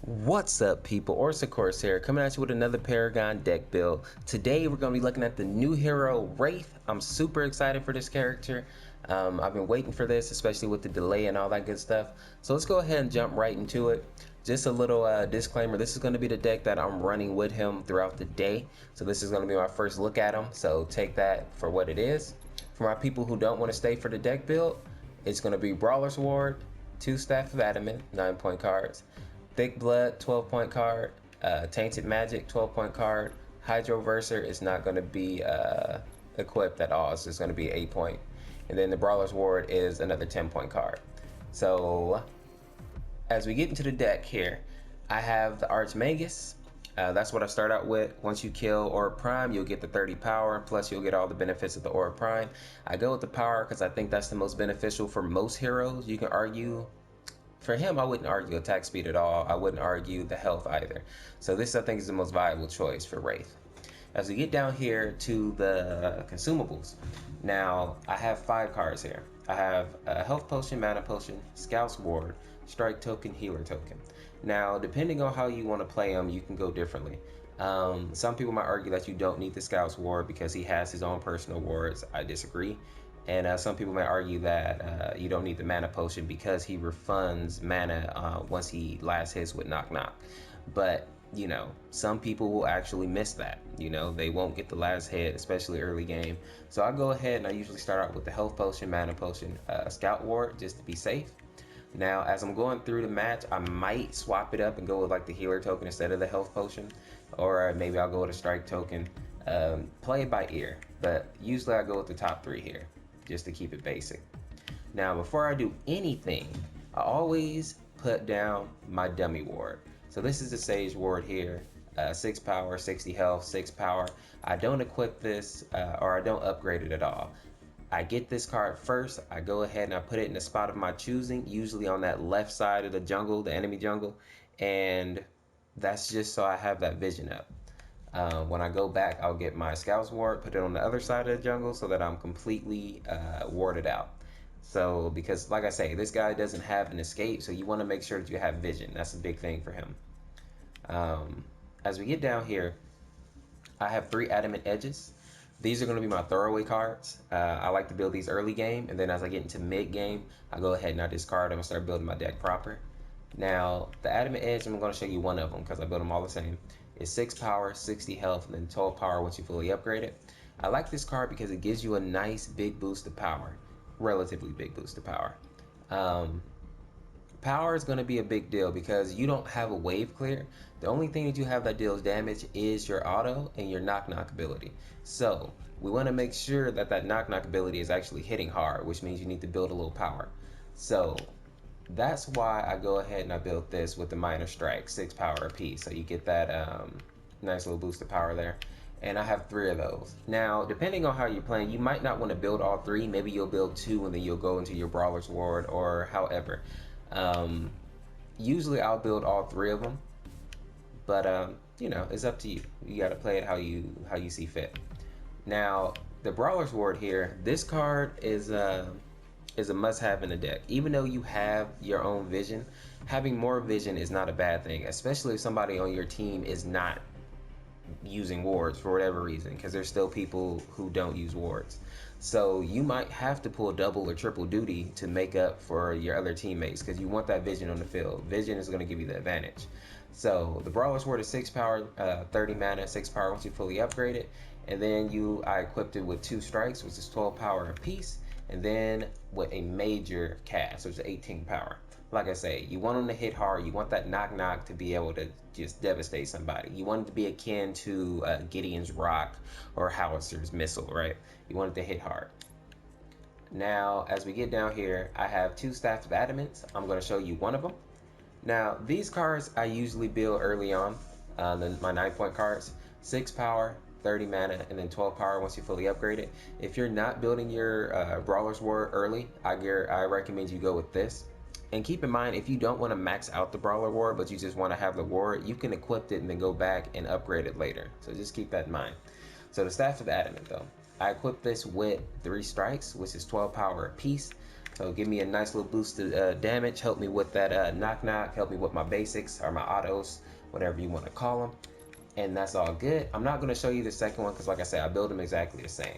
What's up, people? Orsa Corsair coming at you with another Paragon deck build. Today we're going to be looking at the new hero Wraith. I'm super excited for this character. I've been waiting for this, especially with the delay and all that good stuff. So let's go ahead and jump right into it. Just a little disclaimer, this is going to be the deck that I'm running with him throughout the day. So this is going to be my first look at him, so take that for what it is. For my people who don't want to stay for the deck build, it's going to be Brawler's Ward, 2 Staff of Adamant, 9-point cards. Thick Blood, 12-point card. Tainted Magic, 12-point card. Hydroverser is not going to be equipped at all. It's just going to be 8-point. And then the Brawler's Ward is another 10-point card. So, as we get into the deck here, I have the Archmagus. That's what I start out with. Once you kill Orb Prime, you'll get the 30 power, plus you'll get all the benefits of the Orb Prime. I go with the power because I think that's the most beneficial for most heroes. You can argue. For him, I wouldn't argue attack speed at all. I wouldn't argue the health either. So this, I think, is the most viable choice for Wraith. As we get down here to the consumables, now I have 5 cards here. I have a health potion, mana potion, Scout's Ward, strike token, healer token. Now, depending on how you want to play them, you can go differently. Some people might argue that you don't need the Scout's Ward because he has his own personal wards. I disagree. And some people may argue that you don't need the mana potion because he refunds mana once he last hits with knock knock. But, you know, some people will actually miss that. You know, they won't get the last hit, especially early game. So I go ahead and I usually start out with the health potion, mana potion, Scout Ward, just to be safe. Now, as I'm going through the match, I might swap it up and go with like the healer token instead of the health potion. Or maybe I'll go with a strike token. Play it by ear, but usually I go with the top 3 here, just to keep it basic. Now, before I do anything, I always put down my dummy ward. So this is the Sage Ward here, 6 power, 60 health, 6 power. I don't equip this or I don't upgrade it at all. I get this card first, I go ahead and I put it in the spot of my choosing, usually on that left side of the jungle, the enemy jungle, and that's just so I have that vision up. When I go back, I'll get my Scout's Ward, put it on the other side of the jungle so that I'm completely warded out. So, because like I say, this guy doesn't have an escape, so you want to make sure that you have vision. That's a big thing for him. As we get down here, I have 3 Adamant Edges. These are going to be my throwaway cards. I like to build these early game, and then as I get into mid game, I go ahead and I discard them and start building my deck proper. Now, the Adamant Edge, I'm going to show you one of them because I built them all the same. It's 6 power, 60 health, and then 12 power once you fully upgrade it. I like this card because it gives you a nice big boost of power, relatively big boost of power. Power is going to be a big deal because you don't have a wave clear. The only thing that you have that deals damage is your auto and your knock knock ability. So we want to make sure that that knock knock ability is actually hitting hard, which means you need to build a little power. So that's why I go ahead and I built this with the minor strike, 6 power apiece. So you get that nice little boost of power there. And I have 3 of those. Now, depending on how you're playing, you might not want to build all 3. Maybe you'll build 2 and then you'll go into your Brawler's Ward or however. Usually I'll build all 3 of them. But, you know, it's up to you. You got to play it how you see fit. Now, the Brawler's Ward here, this card is a must-have in the deck. Even though you have your own vision, having more vision is not a bad thing, especially if somebody on your team is not using wards for whatever reason, because there's still people who don't use wards. So you might have to pull double or triple duty to make up for your other teammates because you want that vision on the field. Vision is going to give you the advantage. So the Brawler's Ward is 6 power, 30 mana, 6 power once you fully upgrade it. And then I equipped it with 2 strikes, which is 12 power apiece. And then with a major cast, which is 18 power. Like I say, you want them to hit hard. You want that knock knock to be able to just devastate somebody. You want it to be akin to Gideon's Rock or Howitzer's Missile, right? You want it to hit hard. Now, as we get down here, I have 2 Staff of Adamant. I'm going to show you one of them. Now, these cards I usually build early on, my 9-point cards. 6 power, 30 mana, and then 12 power once you fully upgrade it. If you're not building your Brawler's Ward early, I recommend you go with this. And keep in mind, if you don't want to max out the Brawler Ward, but you just want to have the Ward, you can equip it and then go back and upgrade it later. So just keep that in mind. So the Staff of Adamant though, I equipped this with 3 strikes, which is 12 power apiece. So give me a nice little boost of damage, help me with that knock knock, help me with my basics or my autos, whatever you want to call them. And that's all good. I'm not going to show you the second one because like I said, I build them exactly the same.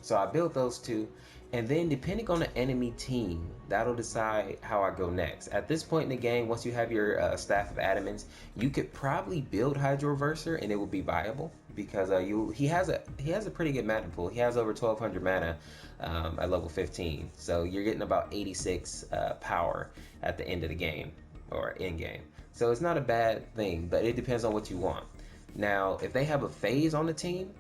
So I built those two, and then depending on the enemy team, that'll decide how I go next. At this point in the game, once you have your staff of adamants, you could probably build Hydro Reverser and it will be viable because he has a pretty good mana pool. He has over 1200 mana at level 15, so you're getting about 86 power at the end of the game or in game. So it's not a bad thing, but it depends on what you want. Now, if they have a phase on the team,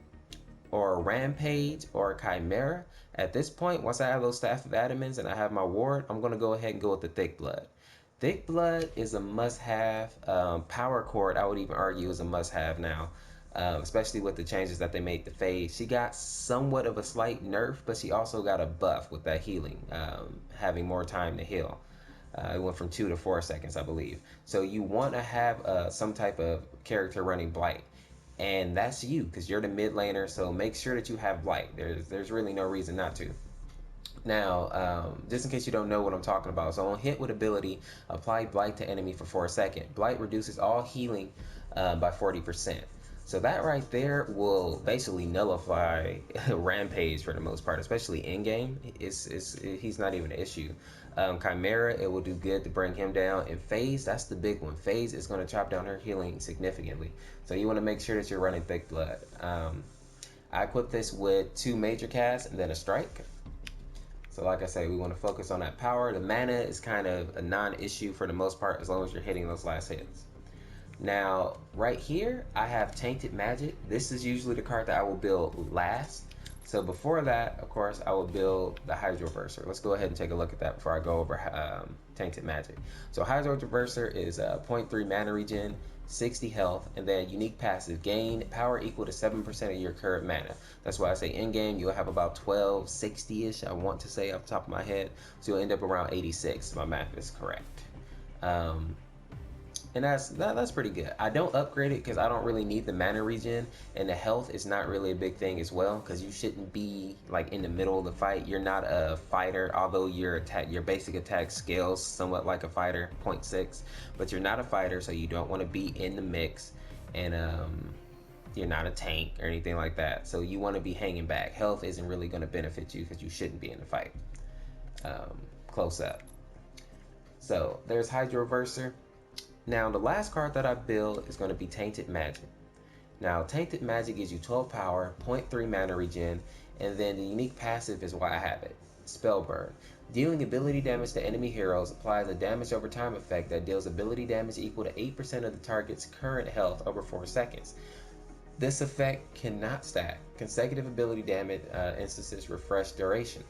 or a rampage, or a chimera, at this point, once I have those staff of adamants and I have my ward, I'm gonna go ahead and go with the thick blood. Thick blood is a must-have. Power Chord, I would even argue, is a must-have now, especially with the changes that they made to phase. She got somewhat of a slight nerf, but she also got a buff with that healing, having more time to heal. It went from 2 to 4 seconds, I believe. So you want to have some type of character running Blight, and that's you because you're the mid laner. So make sure that you have Blight. There's really no reason not to. Now, just in case you don't know what I'm talking about, so on hit with ability, apply Blight to enemy for 4 seconds. Blight reduces all healing by 40%. So that right there will basically nullify Rampage for the most part, especially in game. He's not even an issue. Chimera, it will do good to bring him down. And Phase, that's the big one. Phase is going to chop down her healing significantly. So you want to make sure that you're running Thick Blood. I equip this with 2 major casts and then a strike. So like I say, we want to focus on that power. The mana is kind of a non-issue for the most part as long as you're hitting those last hits. Now, right here, I have Tainted Magic. This is usually the card that I will build last. So before that, of course, I will build the Hydro Reverser. Let's go ahead and take a look at that before I go over Tainted Magic. So Hydro Reverser is 0.3 mana regen, 60 health, and then unique passive. Gain power equal to 7% of your current mana. That's why I say in-game, you'll have about 1260-ish, I want to say off the top of my head. So you'll end up around 86, my math is correct. And that's pretty good. I don't upgrade it because I don't really need the mana regen, and the health is not really a big thing as well because you shouldn't be like in the middle of the fight. You're not a fighter, although your basic attack scales somewhat like a fighter, 0.6, but you're not a fighter, so you don't want to be in the mix, and you're not a tank or anything like that. So you want to be hanging back. Health isn't really going to benefit you because you shouldn't be in the fight. Close up. So there's Hydro Reverser. Now, the last card that I build is going to be Tainted Magic. Now, Tainted Magic gives you 12 power, 0.3 mana regen, and then the unique passive is why I have it, Spell Burn. Dealing ability damage to enemy heroes applies a damage over time effect that deals ability damage equal to 8% of the target's current health over 4 seconds. This effect cannot stack. Consecutive ability damage instances refresh duration.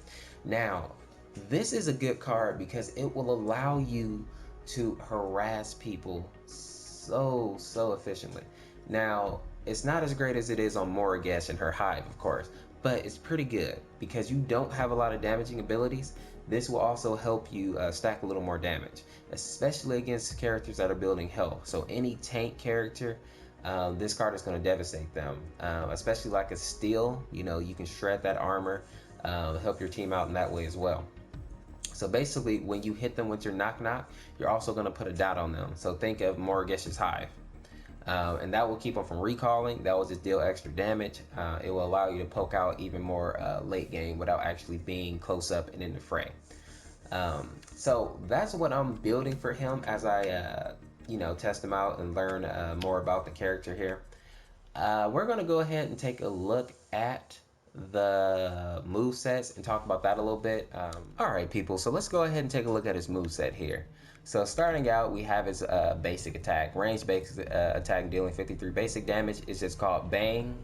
Now, this is a good card because it will allow you to harass people so efficiently. Now, it's not as great as it is on Moragesh and her Hive, of course, but it's pretty good because you don't have a lot of damaging abilities. This will also help you stack a little more damage, especially against characters that are building health. So any tank character, this card is going to devastate them, especially like a Steel. You know, you can shred that armor, help your team out in that way as well. So basically, when you hit them with your knock knock, you're also going to put a dot on them. So think of Moragesh's Hive. And that will keep them from recalling. That will just deal extra damage. It will allow you to poke out even more late game without actually being close up and in the fray. So that's what I'm building for him as I test him out and learn more about the character here. We're going to go ahead and take a look at the move sets and talk about that a little bit. Alright people, so let's go ahead and take a look at his move set here. So starting out, we have his basic attack. Range basic attack dealing 53 basic damage. It's just called Bang,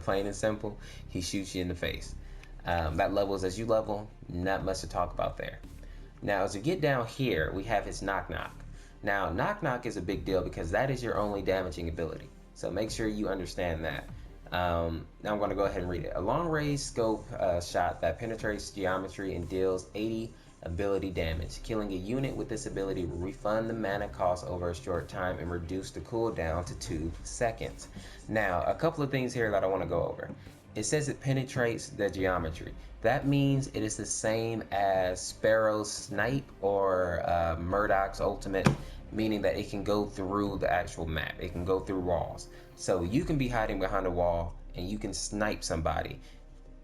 plain and simple. He shoots you in the face. That levels as you level, not much to talk about there. Now as we get down here, we have his Knock Knock. Now Knock Knock is a big deal because that is your only damaging ability. So make sure you understand that. Now I'm going to go ahead and read it. A long range scope shot that penetrates geometry and deals 80 ability damage. Killing a unit with this ability will refund the mana cost over a short time and reduce the cooldown to 2 seconds. Now, a couple of things here that I want to go over. It says it penetrates the geometry. That means it is the same as Sparrow's Snipe or Murdoch's Ultimate, meaning that it can go through the actual map. It can go through walls. So you can be hiding behind a wall and you can snipe somebody,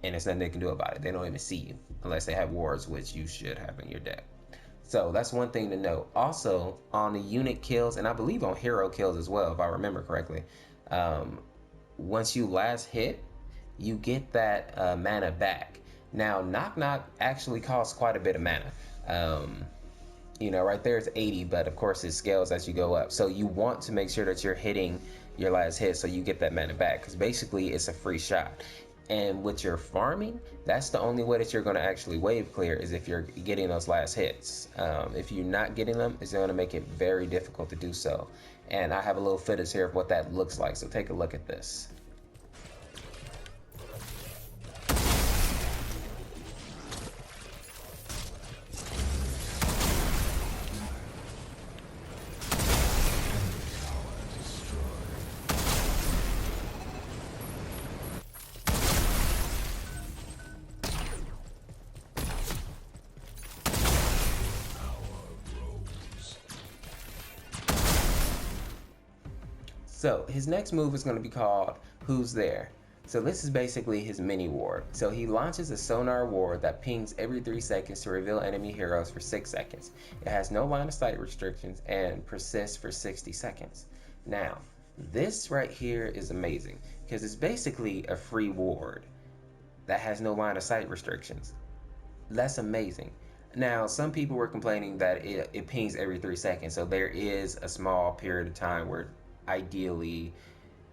and there's nothing they can do about it. They don't even see you unless they have wards, which you should have in your deck. So that's one thing to note. Also, on the unit kills, and I believe on hero kills as well, if I remember correctly, once you last hit, you get that mana back. Now, Knock Knock actually costs quite a bit of mana. You know, right there it's 80, but of course it scales as you go up. So you want to make sure that you're hitting your last hit so you get that mana back, because basically it's a free shot. And with your farming, that's the only way that you're going to actually wave clear, is if you're getting those last hits. If you're not getting them, it's going to make it very difficult to do so. And I have a little footage here of what that looks like, so take a look at this. So his next move is going to be called Who's There? So this is basically his mini ward. So he launches a sonar ward that pings every 3 seconds to reveal enemy heroes for 6 seconds. It has no line of sight restrictions and persists for 60 seconds. Now, this right here is amazing because it's basically a free ward that has no line of sight restrictions. That's amazing. Now, some people were complaining that it pings every 3 seconds, so there is a small period of time where ideally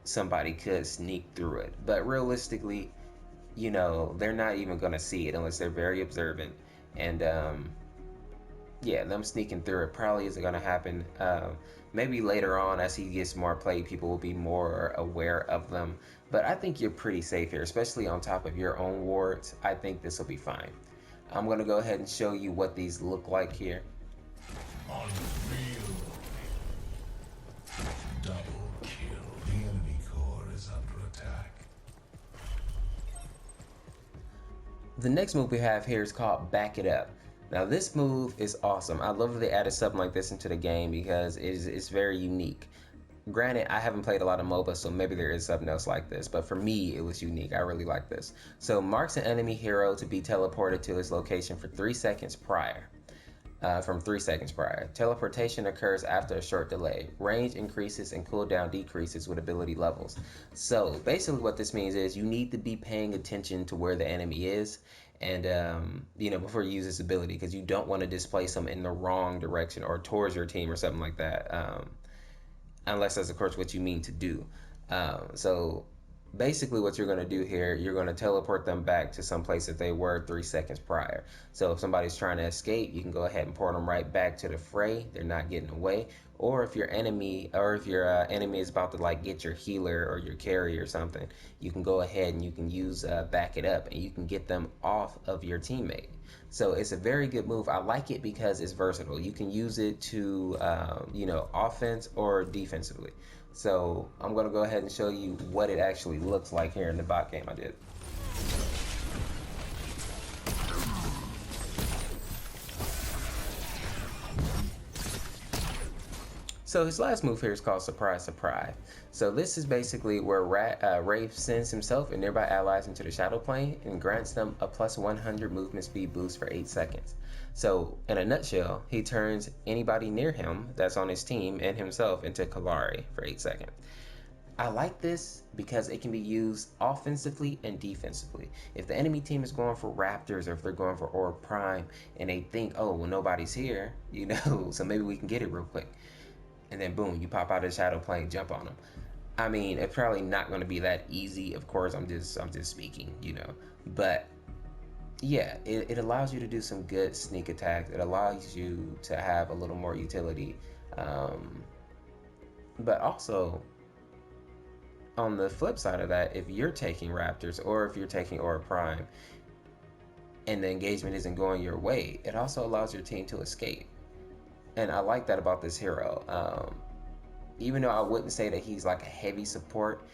somebody could sneak through it, but realistically, you know, they're not even gonna see it unless they're very observant. And yeah, them sneaking through it probably isn't gonna happen. Maybe later on, as he gets more play, people will be more aware of them, but I think you're pretty safe here, especially on top of your own wards. I think this will be fine. I'm gonna go ahead and show you what these look like here. Unreal. Double kill. The enemy core is under attack. The next move we have here is called Back It Up. Now this move is awesome. I love that they added something like this into the game because it's very unique. Granted, I haven't played a lot of MOBA, so maybe there is something else like this, but for me, it was unique. I really like this. So marks an enemy hero to be teleported to his location for 3 seconds prior. From 3 seconds prior. Teleportation occurs after a short delay. Range increases and cooldown decreases with ability levels. So basically what this means is you need to be paying attention to where the enemy is, and you know, before you use this ability, because you don't want to displace them in the wrong direction or towards your team or something like that, unless that's of course what you mean to do. So basically what you're going to do here, you're going to teleport them back to some place that they were 3 seconds prior. So if somebody's trying to escape, you can go ahead and port them right back to the fray. They're not getting away. Or if your enemy is about to like get your healer or your carry or something, you can go ahead and you can use Back It Up, and you can get them off of your teammate. So it's a very good move. I like it because it's versatile. You can use it to you know, offense or defensively. So I'm going to go ahead and show you what it actually looks like here in the bot game I did. So his last move here is called Surprise Surprise. So this is basically where Wraith sends himself and nearby allies into the shadow plane and grants them a plus 100 movement speed boost for 8 seconds. So in a nutshell, he turns anybody near him that's on his team and himself into Kalari for 8 seconds. I like this because it can be used offensively and defensively. If the enemy team is going for Raptors or if they're going for Orb Prime and they think, oh, well, nobody's here, you know, so maybe we can get it real quick. And then boom, you pop out of the shadow plane, jump on them. I mean, it's probably not going to be that easy. Of course, I'm just speaking, you know, but yeah, it allows you to do some good sneak attacks. It allows you to have a little more utility, but also on the flip side of that, if you're taking Raptors or if you're taking Aura Prime and the engagement isn't going your way, it also allows your team to escape. And I like that about this hero. Even though I wouldn't say that he's like a heavy support,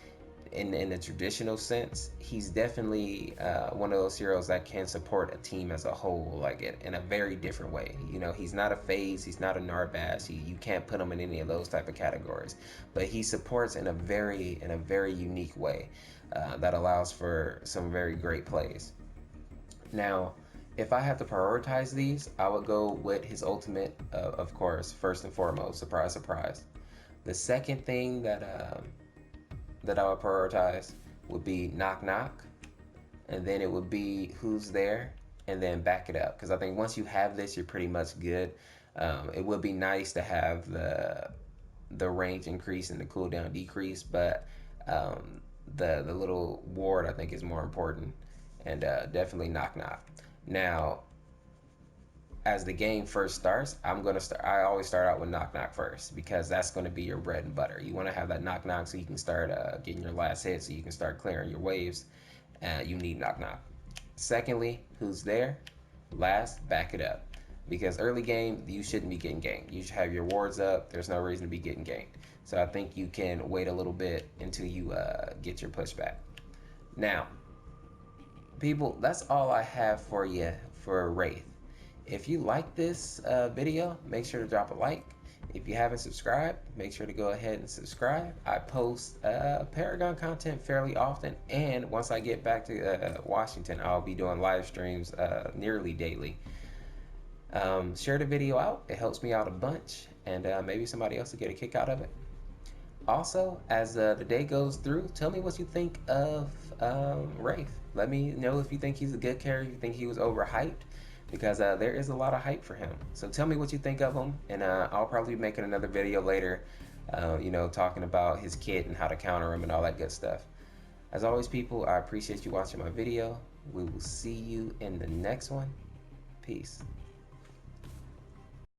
in the traditional sense, he's definitely one of those heroes that can support a team as a whole, like in a very different way. You know, he's not a phase, he's not a Narbash. You can't put him in any of those type of categories, but he supports in a very unique way that allows for some very great plays. Now, if I have to prioritize these, I would go with his ultimate, of course, first and foremost. Surprise, surprise. The second thing that I would prioritize would be knock knock, and then it would be who's there, and then back it up. Because I think once you have this, you're pretty much good. It would be nice to have the range increase and the cooldown decrease, but the little ward I think is more important, and definitely knock knock. Now, as the game first starts, I always start out with knock knock first because that's going to be your bread and butter. You want to have that knock knock so you can start getting your last hit, so you can start clearing your waves. You need knock knock. Secondly, who's there? Last, back it up, because early game you shouldn't be getting ganked. You should have your wards up. There's no reason to be getting ganked. So I think you can wait a little bit until you get your pushback. Now, people, that's all I have for you for Wraith. If you like this video, make sure to drop a like. If you haven't subscribed, make sure to go ahead and subscribe. I post Paragon content fairly often, and once I get back to Washington, I'll be doing live streams nearly daily. Share the video out. It helps me out a bunch, and maybe somebody else will get a kick out of it. Also, as the day goes through, tell me what you think of Wraith. Let me know if you think he's a good character, if you think he was overhyped, because there is a lot of hype for him. So tell me what you think of him, and I'll probably be making another video later, you know, talking about his kit and how to counter him and all that good stuff. As always, people, I appreciate you watching my video. We will see you in the next one. Peace.